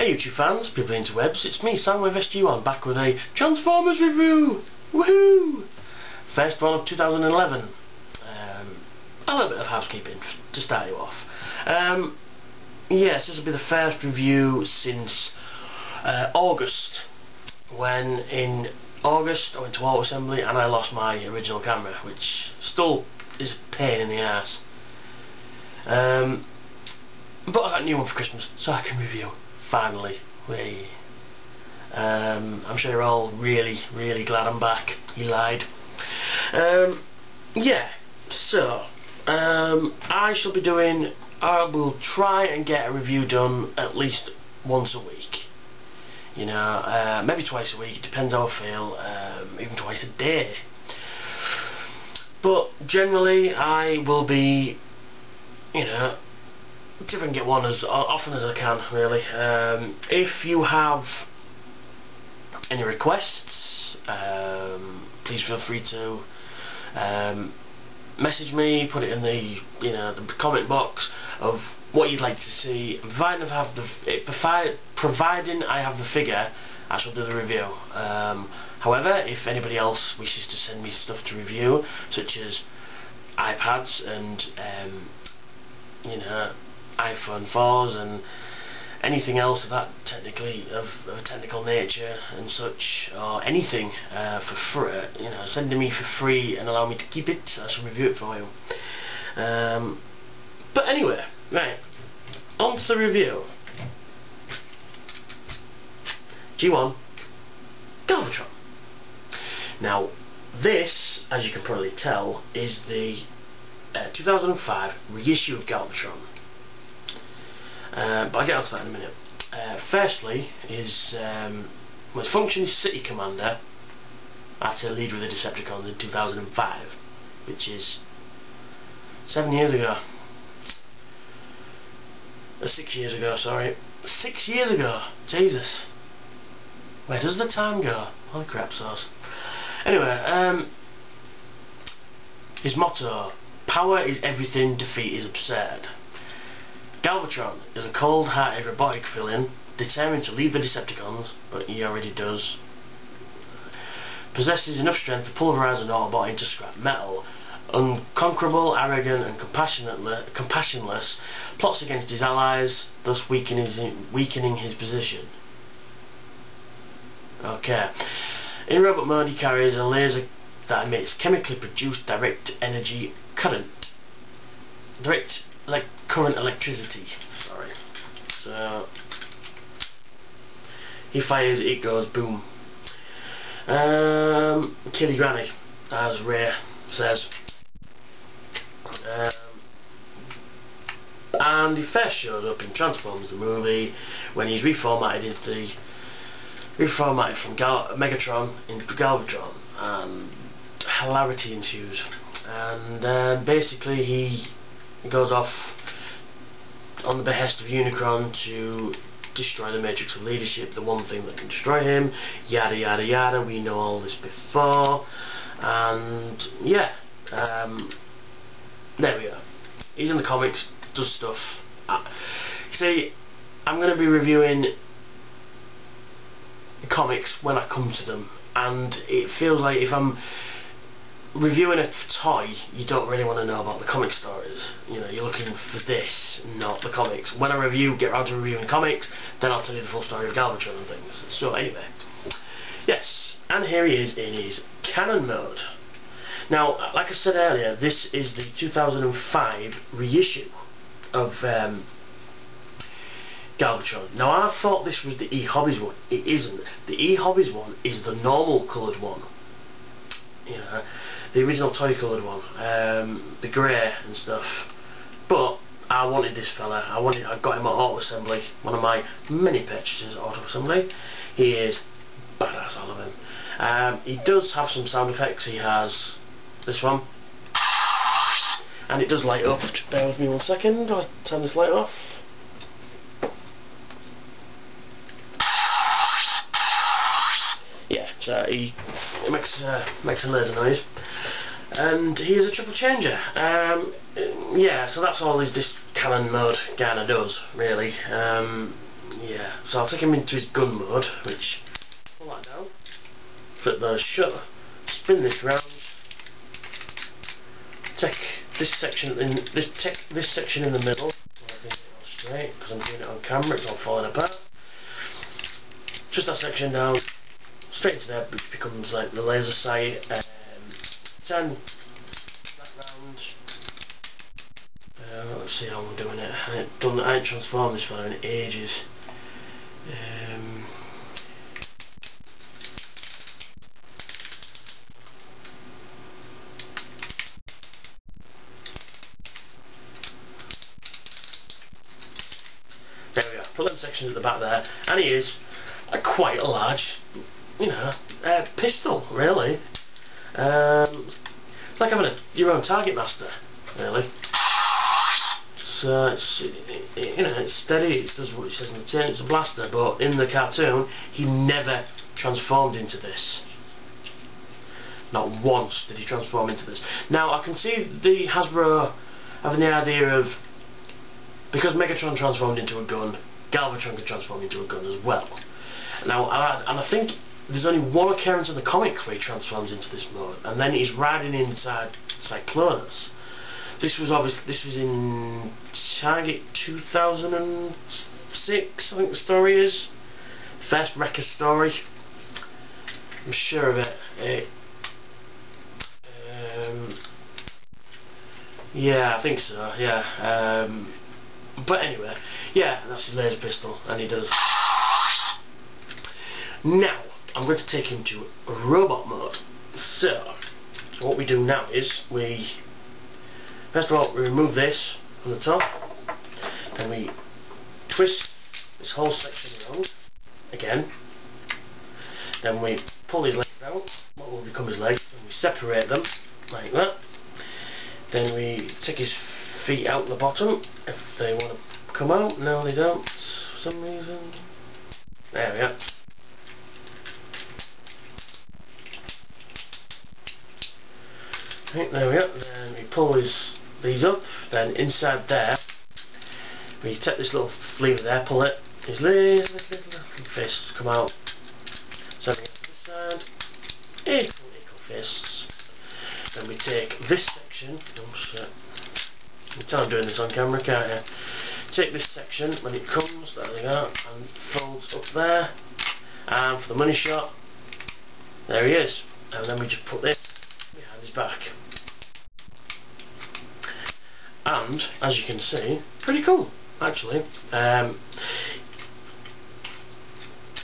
Hey YouTube fans, people into webs, it's me, Sam with Reissue, I'm back with a Transformers review! Woohoo! First one of 2011. A little bit of housekeeping to start you off. Yes, this will be the first review since August, when in August I went to auto assembly and I lost my original camera, which still is a pain in the ass. But I got a new one for Christmas, so I can review. Finally. I'm sure you're all really glad I'm back. He lied. Yeah, so I shall be doing, I will try and get a review done at least once a week. You know, maybe twice a week, depends how I feel, even twice a day. But generally I will be, you know, see if I can get one as often as I can, really. If you have any requests, please feel free to message me, put it in the the comment box of what you'd like to see. Providing I have the figure, I shall do the review. However, if anybody else wishes to send me stuff to review, such as iPads and iPhone 4s and anything else of that technical nature and such, or anything for free, send to me for free and allow me to keep it, I shall review it for you. But anyway, right, on to the review. G1 Galvatron. Now this, as you can probably tell, is the 2005 reissue of Galvatron. But I'll get onto that in a minute. Firstly, his function is City Commander after leader of the Decepticons in 2005, which is 7 years ago. 6 years ago, sorry. 6 years ago! Jesus! Where does the time go? Holy crap sauce. Anyway, his motto: power is everything, defeat is absurd. Galvatron is a cold-hearted robotic villain determined to lead the Decepticons, but he already does. Possesses enough strength to pulverize an Autobot into scrap metal. Unconquerable, arrogant and compassionless, plots against his allies, thus weakening his position. Okay. In robot mode, he carries a laser that emits chemically produced direct current electricity. Sorry. So he fires, it goes boom. Killy Granny, as Ray says. And he first shows up in Transformers the movie when he's reformatted from Megatron into Galvatron, and hilarity ensues. And basically he goes off on the behest of Unicron to destroy the Matrix of Leadership, the one thing that can destroy him, yada yada yada. We know all this before, and yeah, there we go. He's in the comics, does stuff. See, I'm going to be reviewing comics when I come to them, and it feels like if I'm reviewing a toy, you don't really want to know about the comic stories. You're looking for this, not the comics. When I get around to reviewing comics, then I'll tell you the full story of Galvatron and things. So anyway, yes, and here he is in his canon mode. Now, like I said earlier, this is the 2005 reissue of Galvatron. Now, I thought this was the E-Hobbies one. It isn't. The E-Hobbies one is the normal coloured one. The original toy coloured one, the grey and stuff. But I wanted this fella. I got him at auto assembly, one of my many purchases at auto assembly. He is badass, I love him. He does have some sound effects. He has this one, and it does light up. Just bear with me 1 second. I'll turn this light off. Yeah, so he makes a laser noise, and he is a triple changer. Yeah, so that's all this canon mode kinda does, really. yeah, so I'll take him into his gun mode, which, pull that down, flip the shutter, spin this round, take this section in this section in the middle, so I can get it all straight, because I'm doing it on camera, it's all falling apart. Just that section down, straight into there, which becomes like the laser sight. Turn that round. Let's see how I'm doing it. I ain't transformed this far in ages. There we go. Put them sections at the back there, and he is quite a large, you know, pistol, really. It's like having your own target master, really. So it's, you know, it's steady. It does what it says in the tin. It's a blaster, but in the cartoon, he never transformed into this. Not once did he transform into this. Now I can see the Hasbro having the idea of, because Megatron transformed into a gun, Galvatron could transform into a gun as well. Now, and I think there's only one occurrence in the comic where he transforms into this mode, and then he's riding inside Cyclonus. This was in Target 2006, I think the story is. First Wrecker story. I'm sure of it. Yeah, I think so, yeah. But anyway, yeah, that's his laser pistol, and he does. Now, I'm going to take him to robot mode. So what we do now is first of all, we remove this from the top, then we twist this whole section around again, then we pull his legs out, what will become his legs, and we separate them like that. Then we take his feet out the bottom if they want to come out. No, they don't for some reason. There we are. Right, there we are. Then we pull these up. Then inside there, we take this little lever there, pull it. His little fists come out. Sending it to this side. Equal fists. Then we take this section. Oh shit! You can tell I'm doing this on camera, can't you? Take this section when it comes. There we go, and folds up there. And for the money shot, there he is. And then we just put this behind his back. And as you can see, pretty cool actually.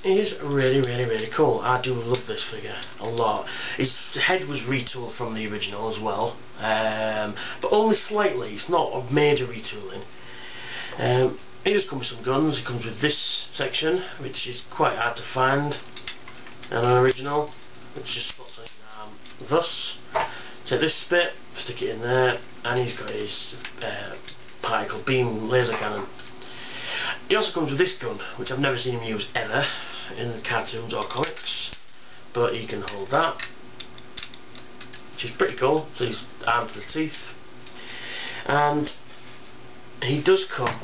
It is really cool. I do love this figure a lot. His head was retooled from the original as well, but only slightly. It's not a major retooling. He just comes with some guns. He comes with this section, which is quite hard to find in an original, which just spots on his arm thus. Take this bit, stick it in there, and he's got his particle beam laser cannon. He also comes with this gun, which I've never seen him use ever in the cartoons or comics, but he can hold that, which is pretty cool. So he's armed to the teeth, and he does come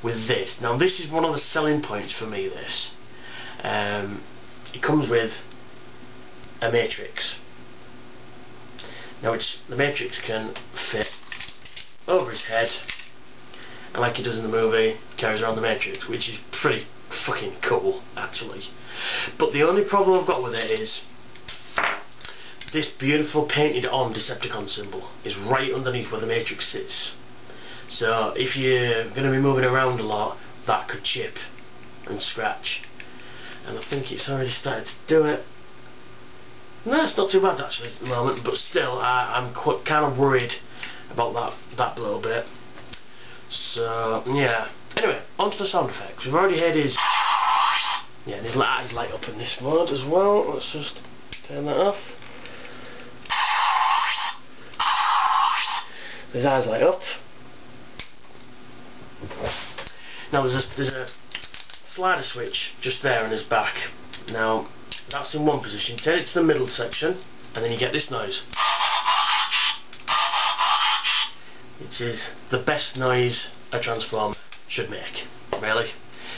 with this. Now this is one of the selling points for me. This, he comes with a matrix. Now the matrix can fit over his head, and like he does in the movie, carries around the matrix, which is pretty fucking cool actually. But the only problem I've got with it is this beautiful painted on Decepticon symbol is right underneath where the matrix sits. So if you're going to be moving around a lot, that could chip and scratch, and I think it's already started to do it. No, it's not too bad actually at the moment, but still I'm kind of worried about that little bit. So yeah. Anyway, onto the sound effects. We've already heard his and his eyes light up in this mode as well. Let's just turn that off. His eyes light up. Now there's a slider switch just there in his back. Now that's in one position. Turn it to the middle section, and then you get this noise, which is the best noise a Transformer should make. Really,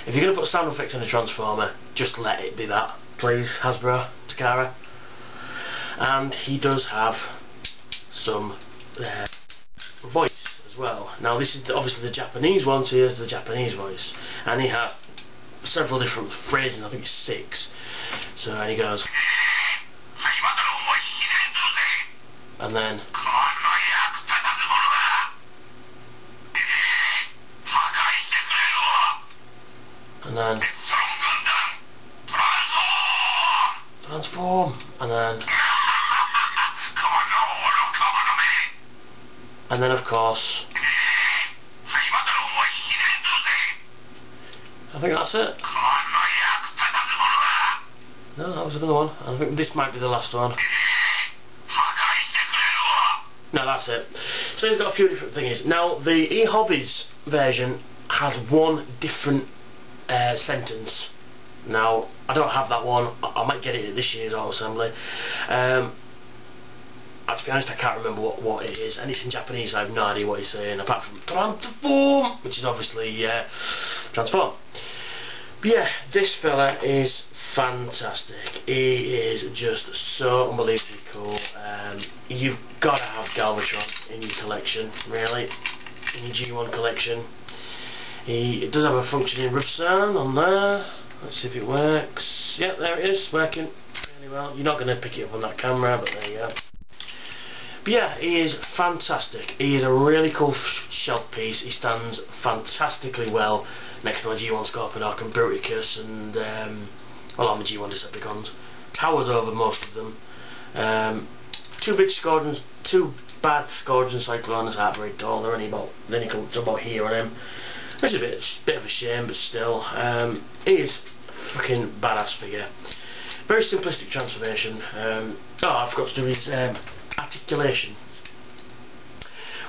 If you're going to put sound effects in a Transformer, just let it be that, please, Hasbro, Takara. And he does have some voice as well. Now this is obviously the Japanese one, so here's the Japanese voice, and he had several different phrases. I think it's 6. So, and he goes, and then, and then transform, and then of course I think that's it. No, that was another one. I think this might be the last one. No, that's it. So he's got a few different things. Now the eHobbies version has one different sentence. Now I don't have that one. I might get it at this year's Auto Assembly. To be honest, I can't remember what it is, and it's in Japanese. I have no idea what he's saying apart from transform, which is obviously transform. But yeah, this fella is fantastic. He is just so unbelievably cool. You've got to have Galvatron in your collection, really, in your G1 collection. He does have a functioning roof sound on there. Let's see if it works. Yep, there it is, working really well. You're not going to pick it up on that camera, but there you go. But yeah, he is fantastic. He is a really cool shelf piece. He stands fantastically well next to my G1 Scorponok and Bruticus and well, on my G1 Decepticons. Towers over most of them. 2 big Scourgeons, 2 bad Scourgeon Cyclones aren't very tall. They're only about, then you come to about here on him. Which is a bit of a shame, but still, he is a fucking badass figure. Very simplistic transformation. Oh, I forgot to do his articulation.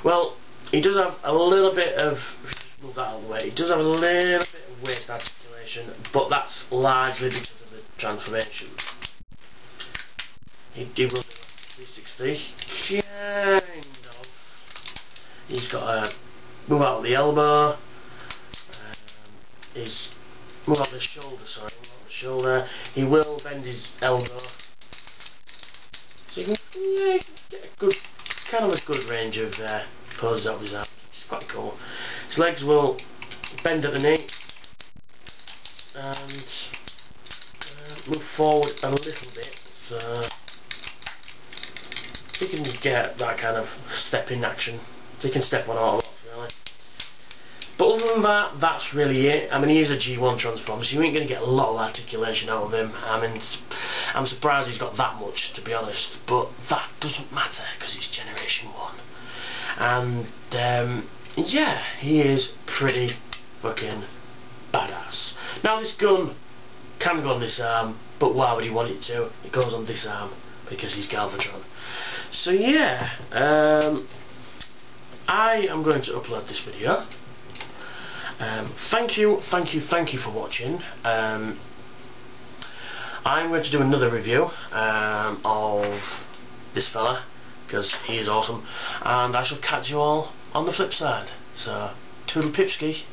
Well, he does have a little bit of, move that out of the way, he does have a little bit of waist articulation, but that's largely because of the transformation. He will do a 360, kind of. He's got a move out of the elbow, move out the shoulder, sorry, move out the shoulder. He will bend his elbow. So you can get a good, kind of a good range of poses out of his arm. It's quite cool. His legs will bend at the knee and move forward a little bit, so you can get that kind of step-in action. So you can step on all off, really. But other than that, that's really it. I mean, he is a G1 Transformer, so you ain't going to get a lot of articulation out of him. I mean, I'm surprised he's got that much, to be honest. But that doesn't matter, because it's Generation 1. And, yeah, he is pretty fucking badass. Now, this gun can go on this arm, but why would he want it to? It goes on this arm, because he's Galvatron. So, yeah, I am going to upload this video. Thank you for watching. I'm going to do another review of this fella, because he is awesome, and I shall catch you all on the flip side. So, toodle pipski.